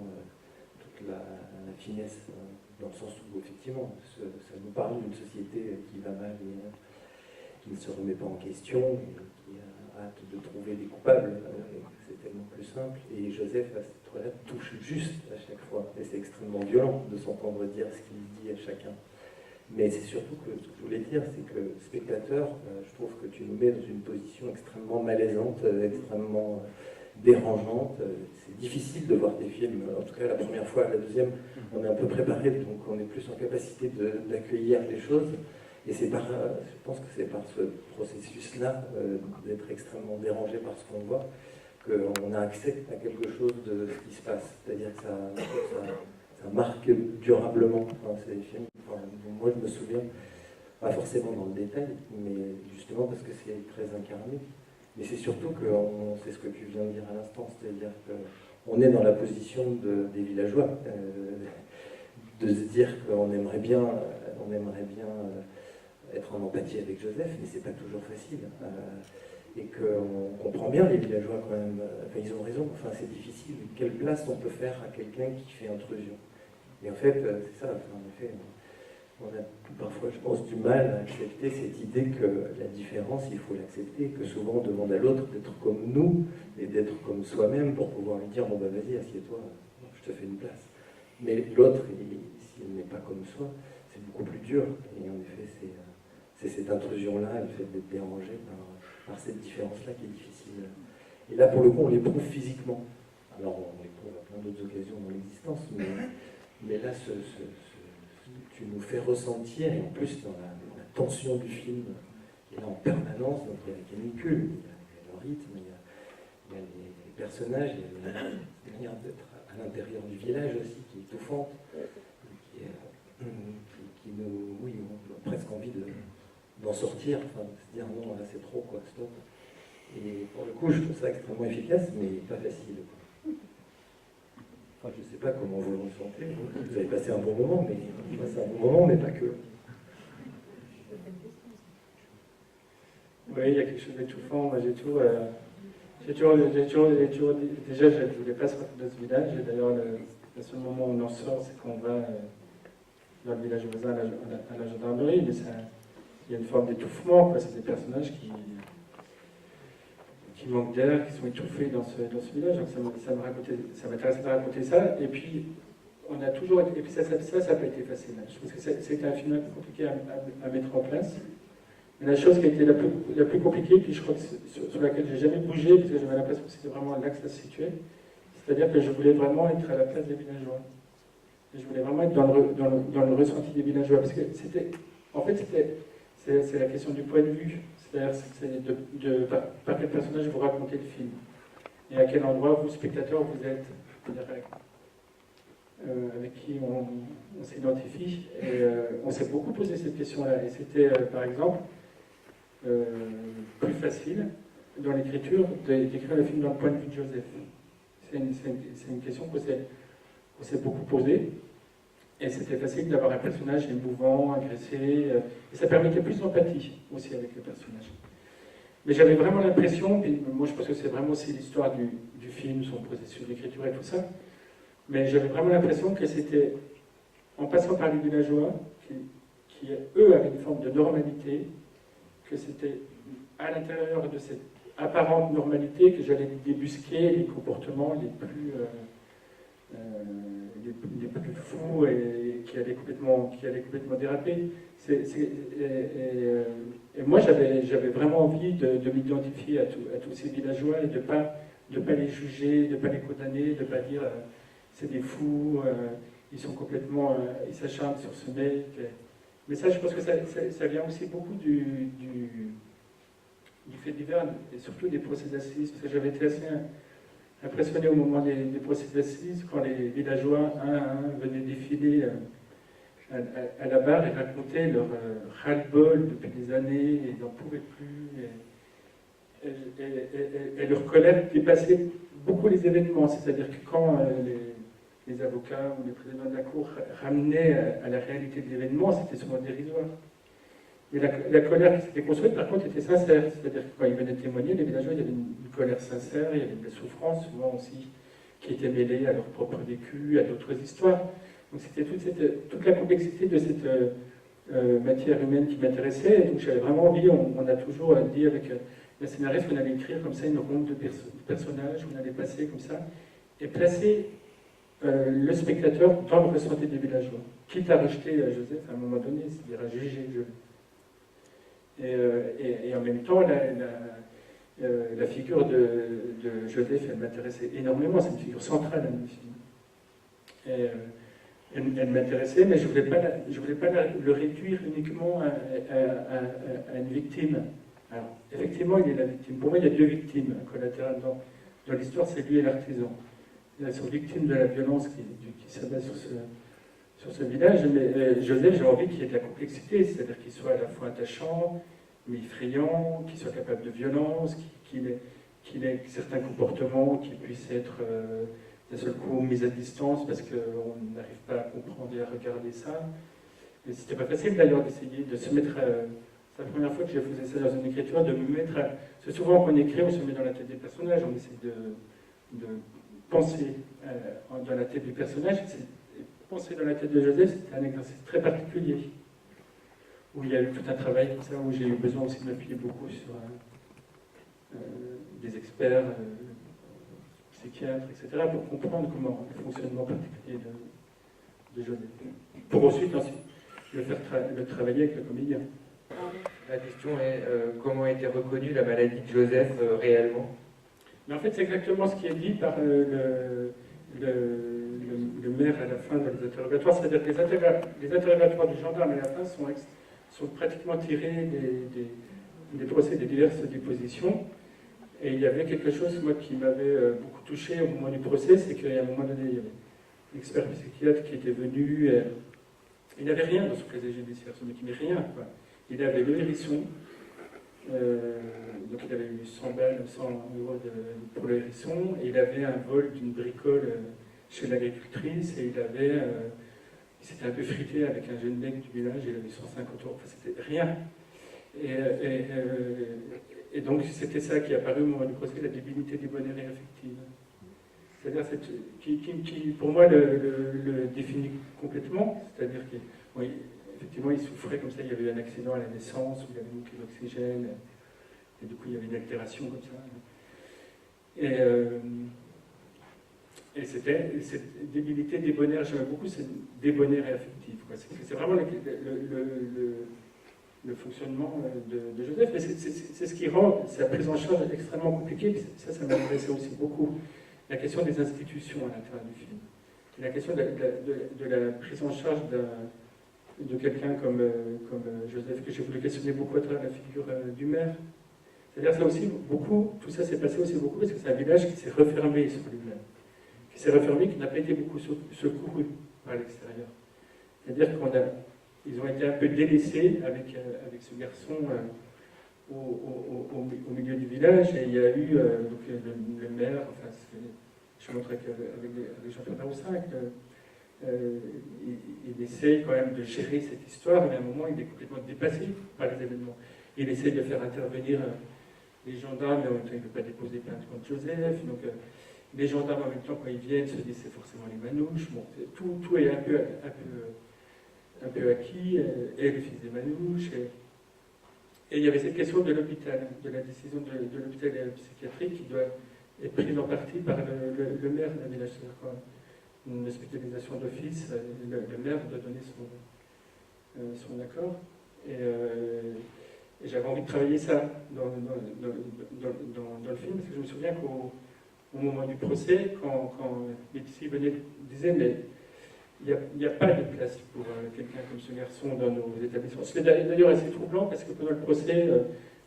toute la finesse, dans le sens où effectivement ça nous parle d'une société qui va mal et qui ne se remet pas en question, et qui a hâte de trouver des coupables. C'est tellement plus simple. Et Joseph, à cette heure-là, touche juste à chaque fois. Et c'est extrêmement violent de s'entendre dire ce qu'il dit à chacun. Mais c'est surtout que ce que je voulais dire, c'est que spectateur, je trouve que tu nous mets dans une position extrêmement malaisante, extrêmement dérangeante. C'est difficile de voir tes films. En tout cas, la première fois, la deuxième, on est un peu préparé, donc on est plus en capacité d'accueillir les choses. Et c'est par, je pense que c'est par ce processus-là, d'être extrêmement dérangé par ce qu'on voit, qu'on a accès à quelque chose de ce qui se passe. C'est-à-dire que ça marque durablement. Enfin, c'est des films, enfin, moi je me souviens, pas forcément dans le détail, mais justement parce que c'est très incarné. Mais c'est surtout que c'est ce que tu viens de dire à l'instant, c'est-à-dire qu'on est dans la position des villageois, de se dire qu'on aimerait bien être en empathie avec Joseph, mais c'est pas toujours facile. Et qu'on comprend bien les villageois quand même. Enfin, ils ont raison, enfin, c'est difficile. Quelle place on peut faire à quelqu'un qui fait intrusion? Et en fait, c'est ça, en effet, on a parfois, je pense, du mal à accepter cette idée que la différence, il faut l'accepter, que souvent on demande à l'autre d'être comme nous et d'être comme soi-même pour pouvoir lui dire, bon ben vas-y, assieds-toi, je te fais une place. Mais l'autre, s'il n'est pas comme soi, c'est beaucoup plus dur. Et en effet, c'est cette intrusion-là, le fait d'être dérangé par cette différence-là qui est difficile. Et là, pour le coup, on l'éprouve physiquement. Alors, on l'éprouve à plein d'autres occasions dans l'existence, mais là, tu nous fais ressentir, et en plus, dans la tension du film, qui est là en permanence, donc il y a la canicule, il y a le rythme, il y a les personnages, il y a la manière d'être à l'intérieur du village aussi, qui est étouffante, qui nous, oui, on a presque envie d'en sortir, enfin, de se dire non, là c'est trop, quoi, stop. Et pour le coup, je trouve ça extrêmement efficace, mais pas facile, quoi. Enfin, je ne sais pas comment vous le ressentez, vous avez passé un bon moment, mais pas que. Oui, il y a quelque chose d'étouffant. Moi, déjà, je ne voulais pas sortir de ce village. Et d'ailleurs, le seul moment où on en sort, c'est qu'on va dans le village voisin à la gendarmerie. Mais il y a une forme d'étouffement. C'est des personnages qui manquent d'air, qui sont étouffés dans ce village. Donc ça m'intéressait de raconter ça. Et puis, on a toujours... Et puis ça n'a pas été facile. Je pense que c'était un film un peu compliqué à mettre en place. Mais la chose qui a été la plus compliquée, puis je crois que sur laquelle j'ai jamais bougé, parce que j'avais l'impression que c'était vraiment là que ça se situait, c'est-à-dire que je voulais vraiment être à la place des villageois. Et je voulais vraiment être dans le ressenti des villageois. Parce que c'est la question du point de vue. C'est-à-dire par quel personnage vous racontez le film. Et à quel endroit vous, spectateur, vous êtes. C'est-à-dire avec qui on s'identifie. Et on s'est beaucoup posé cette question-là. Et c'était, par exemple, plus facile dans l'écriture d'écrire le film dans le point de vue de Joseph. C'est une question qu'on s'est beaucoup posée. Et c'était facile d'avoir un personnage émouvant, agressé. Et ça permettait plus d'empathie aussi avec le personnage. Mais j'avais vraiment l'impression, et moi je pense que c'est vraiment aussi l'histoire du film, son processus d'écriture et tout ça, mais j'avais vraiment l'impression que c'était, en passant par les villageois, qui eux avaient une forme de normalité, que c'était à l'intérieur de cette apparente normalité que j'allais débusquer les comportements les plus fous et qui allaient complètement déraper. Et moi, j'avais vraiment envie de m'identifier à tous ces villageois et de pas les juger, de ne pas les condamner, de ne pas dire c'est des fous, ils sont complètement, ils s'acharnent sur ce mec. Mais ça, je pense que ça vient aussi beaucoup du fait divers et surtout des procès d'assises, parce que j'avais été assez impressionné au moment des procès d'assises quand les villageois, un à un, venaient défiler à la barre et racontaient leur ras-le-bol depuis des années et ils n'en pouvaient plus. Et leur colère dépassait beaucoup les événements, c'est-à-dire que quand les avocats ou les présidents de la Cour ramenaient à la réalité de l'événement, c'était souvent dérisoire. Et la colère qui s'était construite, par contre, était sincère. C'est-à-dire que quand ils venaient témoigner, les villageois, il y avait une colère sincère, il y avait de la souffrance, souvent aussi, qui était mêlée à leur propre vécu, à d'autres histoires. Donc c'était toute la complexité de cette matière humaine qui m'intéressait. Donc j'avais vraiment envie, on a toujours dit avec la scénariste qu'on allait écrire comme ça une ronde de personnages, on allait passer comme ça, et placer le spectateur dans le ressenti des villageois. Quitte à rejeter Joseph à un moment donné, c'est-à-dire à juger et en même temps, la figure de Joseph, elle m'intéressait énormément, c'est une figure centrale dans le film. Et, elle m'intéressait, mais je ne voulais pas le réduire uniquement à une victime. Alors, effectivement, il est la victime. Pour moi, il y a deux victimes collatérales dans l'histoire, c'est lui et l'artisan. Ils sont victimes de la violence qui s'abat sur ce village, mais Joseph, j'ai envie qu'il y ait de la complexité, c'est-à-dire qu'il soit à la fois attachant, mais effrayant, qu'il soit capable de violence, qu'il ait certains comportements qui puissent être d'un seul coup mis à distance parce qu'on n'arrive pas à comprendre et à regarder ça. Et c'était pas facile d'ailleurs d'essayer de se mettre... c'est la première fois que j'ai fait ça dans une écriture, de me mettre... C'est souvent qu'on écrit, on se met dans la tête des personnages, on essaie de penser dans la tête du personnage. Penser dans la tête de Joseph, c'était un exercice très particulier, où il y a eu tout un travail comme ça, où j'ai eu besoin aussi de m'appuyer beaucoup sur des experts, psychiatres, etc., pour comprendre comment le fonctionnement particulier de Joseph. Pour ensuite le travailler avec le comédien. La question est comment a été reconnue la maladie de Joseph réellement? Mais en fait, c'est exactement ce qui est dit par le maire à la fin dans les interrogatoires. C'est-à-dire que les interrogatoires du gendarme à la fin sont pratiquement tirés des procès des diverses dépositions. Et il y avait quelque chose, moi, qui m'avait beaucoup touché au moment du procès, c'est qu'à un moment donné, il y avait l'expert psychiatre qui était venu. Il n'avait rien dans son casier judiciaire, ce mec, il n'avait rien, quoi. Il avait le hérisson, donc il avait eu 100 balles, 100 euros pour le hérisson, et il avait un vol d'une bricole chez l'agricultrice, et il s'était un peu frité avec un jeune mec du village, il avait 150 euros, enfin c'était rien. Et donc c'était ça qui est apparu au moment du procès, la débilité du bonheur et affective. C'est-à-dire qui pour moi le définit complètement, c'est-à-dire qu'effectivement il souffrait comme ça, il y avait eu un accident à la naissance, où il y avait manqué d'oxygène, et du coup il y avait une altération comme ça. Et c'était cette débilité, débonnaire, j'aime beaucoup cette débonnaire et affective. C'est vraiment le fonctionnement de Joseph, mais c'est ce qui rend sa prise en charge extrêmement compliquée. Ça m'intéressait aussi beaucoup. La question des institutions à l'intérieur du film. Et la question de la prise en charge de quelqu'un comme Joseph, que j'ai voulu questionner beaucoup à travers la figure du maire. C'est-à-dire ça aussi, tout ça s'est passé aussi beaucoup parce que c'est un village qui s'est refermé sur lui-même. Qui s'est refermé, qui n'a pas été beaucoup secouru par l'extérieur. C'est-à-dire qu'ils ont été un peu délaissés avec ce garçon au milieu du village, et il y a eu donc, le maire, enfin, je montrais avec Jean-Pierre Daroussin, il essaye quand même de gérer cette histoire, mais à un moment il est complètement dépassé par les événements. Il essaye de faire intervenir les gendarmes, mais en même temps il ne peut pas déposer plainte contre Joseph, donc les gendarmes en même temps quand ils viennent se disent c'est forcément les manouches, bon, tout est un peu acquis, et le fils des manouches, et il y avait cette question de l'hôpital, de la décision de l'hôpital psychiatrique qui doit être prise en partie par le maire d'un village. C'est-à-dire une hospitalisation d'office, le maire doit donner son accord. Et j'avais envie de travailler ça dans le film, parce que je me souviens qu'au moment du procès, quand Médicis disait mais il n'y a pas de place pour quelqu'un comme ce garçon dans nos établissements. C'est d'ailleurs assez troublant parce que pendant le procès,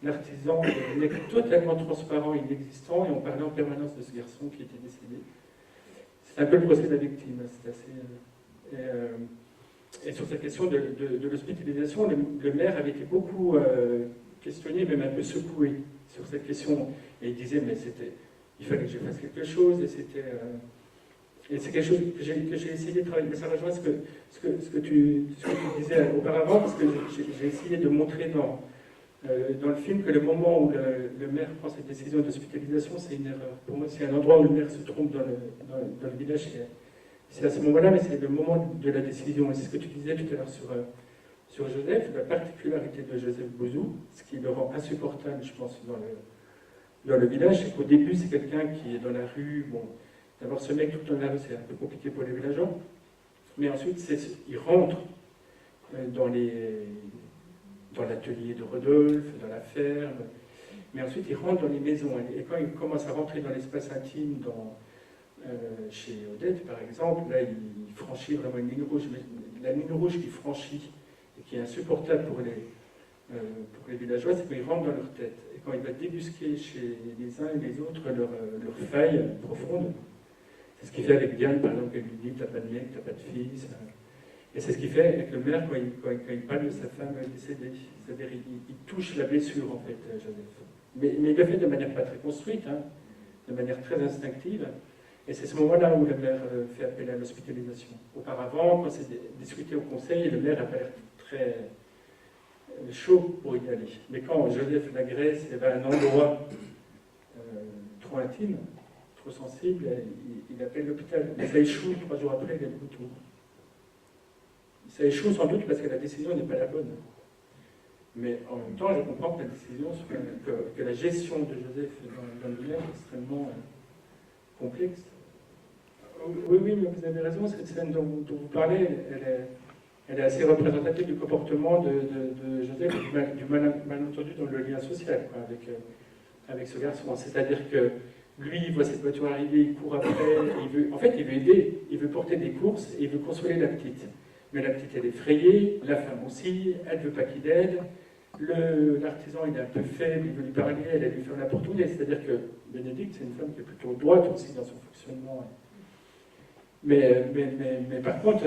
l'artisan est totalement transparent, inexistant, et on parlait en permanence de ce garçon qui était décédé. C'est un peu le procès de la victime. C'est assez, et sur cette question de l'hospitalisation, le maire avait été beaucoup questionné, même un peu secoué sur cette question. Et il disait, mais il fallait que je fasse quelque chose, et Et c'est quelque chose que j'ai essayé de travailler, mais ça rejoint ce que tu disais auparavant, parce que j'ai essayé de montrer dans le film que le moment où le maire prend cette décision d'hospitalisation, c'est une erreur. Pour moi, c'est un endroit où le maire se trompe dans le village. C'est à ce moment-là, mais c'est le moment de la décision. Et c'est ce que tu disais tout à l'heure sur Joseph. La particularité de Joseph Bouzou, ce qui le rend insupportable, je pense, dans le village, c'est qu'au début, c'est quelqu'un qui est dans la rue. Bon, d'abord, ce mec tout dans la rue, c'est un peu compliqué pour les villageois. Mais ensuite, il rentre dans l'atelier de Rodolphe, dans la ferme. Mais ensuite, il rentre dans les maisons. Et quand il commence à rentrer dans l'espace intime, chez Odette, par exemple, là, il franchit vraiment une ligne rouge. Mais la ligne rouge qu'il franchit, et qui est insupportable pour les villageois, c'est qu'il rentre dans leur tête. Et quand il va débusquer chez les uns et les autres leurs failles profondes, c'est ce qu'il fait avec Diane, par exemple, elle lui dit « t'as pas de mec, t'as pas de fils ». Et c'est ce qu'il fait avec le maire quand il parle de sa femme décédée. C'est-à-dire il touche la blessure, en fait, Joseph. Mais il le fait de manière pas très construite, hein, de manière très instinctive. Et c'est ce moment-là où le maire fait appel à l'hospitalisation. Auparavant, quand c'est discuté au conseil, le maire n'a pas l'air très chaud pour y aller. Mais quand Joseph l'agresse, il va à un endroit trop intime, trop sensible, il appelle l'hôpital. Mais ça échoue, 3 jours après, il est de retour. Ça échoue sans doute parce que la décision n'est pas la bonne. Mais en même temps, je comprends que la décision, que la gestion de Joseph dans le village est extrêmement complexe. Oui, mais vous avez raison, cette scène dont vous parlez, elle est assez représentative du comportement de Joseph, du malentendu dans le lien social quoi, avec ce garçon. C'est-à-dire que lui, il voit cette voiture arriver, il court après, il veut aider, il veut porter des courses et il veut consoler la petite. Mais la petite, elle est effrayée, la femme aussi, elle ne veut pas qu'il aide. L'artisan, il est un peu faible, il veut lui parler, elle lui ferme la porte au nez. C'est-à-dire que Bénédicte, c'est une femme qui est plutôt droite aussi dans son fonctionnement. Mais par contre,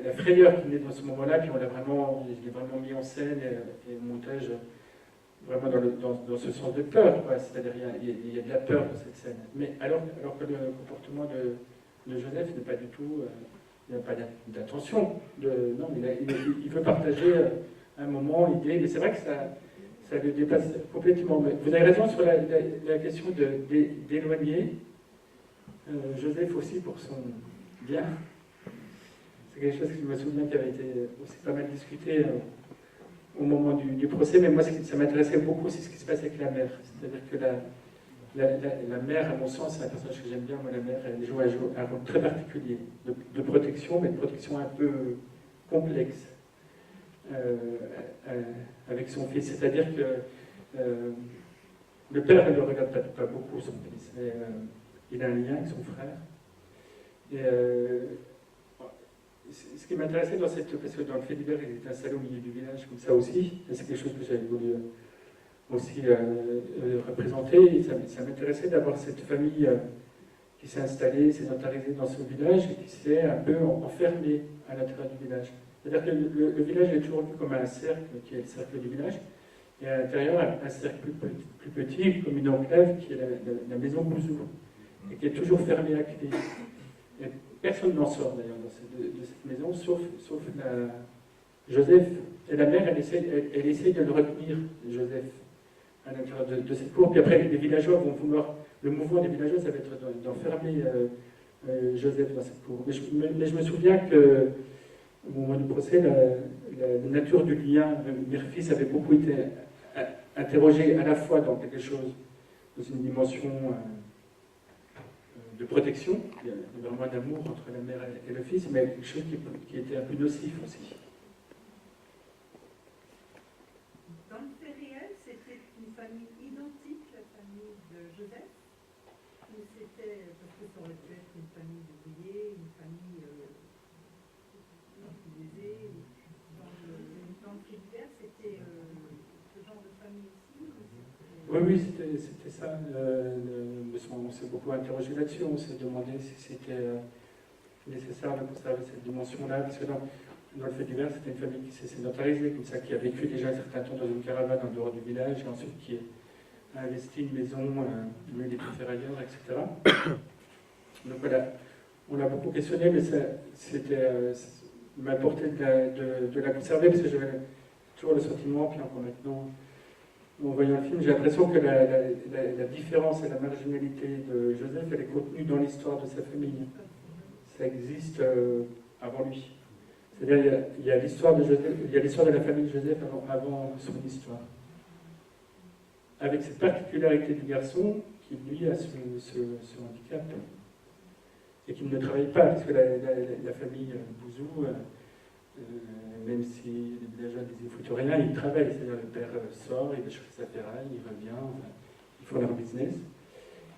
la frayeur qui naît dans ce moment-là, puis je l'ai vraiment mis en scène et au montage vraiment dans ce sens de peur. C'est-à-dire il y a de la peur dans cette scène. Mais alors que le comportement de Joseph n'est pas du tout... il n'y a pas d'intention. Non, il veut partager un moment, l'idée, mais c'est vrai que ça le dépasse complètement. Mais vous avez raison sur la question d'éloigner Joseph aussi pour son bien. C'est quelque chose que je me souviens qui avait été aussi pas mal discuté au moment du procès, mais moi ça m'intéressait beaucoup aussi ce qui se passe avec la mère. C'est-à-dire que la mère, à mon sens, c'est un personnage que j'aime bien, moi la mère, elle joue un rôle très particulier de protection, mais de protection un peu complexe avec son fils. C'est-à-dire que le père ne le regarde pas beaucoup, son fils, mais il a un lien avec son frère. Et ce qui m'intéressait parce que dans le fait divers, il était installé au milieu du village comme ça aussi, et c'est quelque chose que j'avais voulu aussi représenter. Et ça m'intéressait d'avoir cette famille qui s'est installée, sédentarisée dans ce village et qui s'est un peu enfermée à l'intérieur du village. C'est-à-dire que le village est toujours vu comme un cercle, qui est le cercle du village, et à l'intérieur, un cercle plus petit, comme une enclave, qui est la maison Bouzou, et qui est toujours fermée à clé. Et personne n'en sort d'ailleurs de cette maison, sauf Joseph. Et la mère, elle essaie de le retenir, Joseph, à l'intérieur de cette cour. Puis après, les villageois vont vouloir... Le mouvement des villageois, ça va être d'enfermer Joseph dans cette cour. Mais je me souviens que au moment du procès, la nature du lien mère-fils avait beaucoup été interrogée à la fois dans quelque chose, dans une dimension de protection, il y a vraiment un amour entre la mère et le fils, mais quelque chose qui était un peu nocif aussi. Dans le fait réel, c'était une famille identique, la famille de Joseph, ou c'était, parce que ça aurait pu être une famille d'ouvriers, une famille plus aisée, dans le fait divers, c'était ce genre de famille aussi? Oui, c'était ça. On s'est beaucoup interrogé là-dessus, on s'est demandé si c'était nécessaire de conserver cette dimension-là, parce que dans le fait divers, c'était une famille qui s'est sédentarisée, comme ça, qui a vécu déjà un certain temps dans une caravane en dehors du village, et ensuite qui a investi une maison, mieux des ferrailleurs, etc. Donc voilà, on l'a beaucoup questionné, mais il m'a importé de la conserver parce que j'avais toujours le sentiment, puis encore maintenant, en voyant le film, j'ai l'impression que la différence et la marginalité de Joseph, elle est contenue dans l'histoire de sa famille. Ça existe avant lui. C'est-à-dire, il y a l'histoire de Joseph, il y a l'histoire de la famille de Joseph avant son histoire. Avec cette particularité du garçon qui, lui, a ce handicap et qui ne travaille pas, parce que la famille Bouzou, même si les villageois disaient « foutent rien », il travaille. C'est-à-dire, le père sort, il va chercher sa ferraille, il revient, enfin, ils font leur business.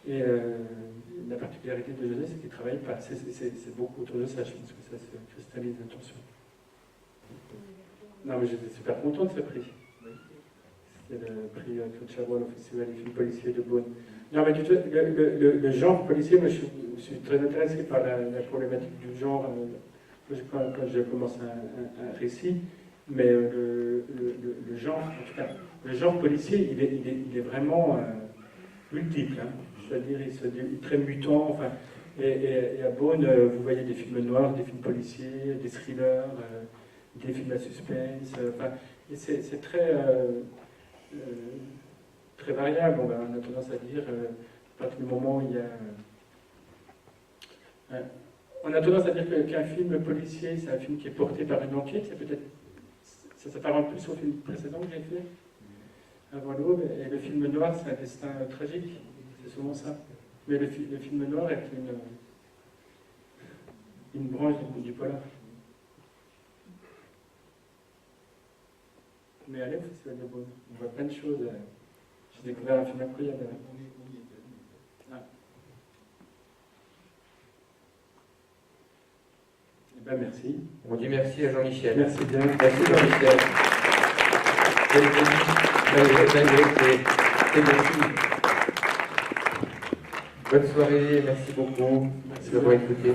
Et la particularité de Joseph, c'est qu'il ne travaille pas. C'est beaucoup autour de ça, je pense que ça se cristallise l'attention. Non, mais j'étais super content de ce prix. C'était le prix Claude Chabrol au Festival des films policiers de Beaune. Non, mais le genre policier, moi je suis très intéressé par la problématique du genre quand je commence un récit, mais le genre, en tout cas, le genre policier, il est vraiment multiple. Hein. C'est-à-dire, il est très mutant. Enfin, et à Beaune, vous voyez des films noirs, des films policiers, des thrillers, des films à suspense. Enfin, c'est très, très variable. On a tendance à dire, à partir du moment où il y a... on a tendance à dire qu'un film policier, c'est un film qui est porté par une enquête. C'est peut-être... Ça s'apparente plus au film précédent que j'ai fait, avant l'Aube. Et le film noir, c'est un destin tragique. C'est souvent ça. Mais le film noir est une branche du polar. Mais allez au Festival de Beaune, on voit plein de choses. J'ai découvert un film incroyable. Ah. Eh ben merci. On dit merci à Jean-Michel. Merci bien. Merci Jean-Michel. Bonne soirée, merci beaucoup d'avoir écouté.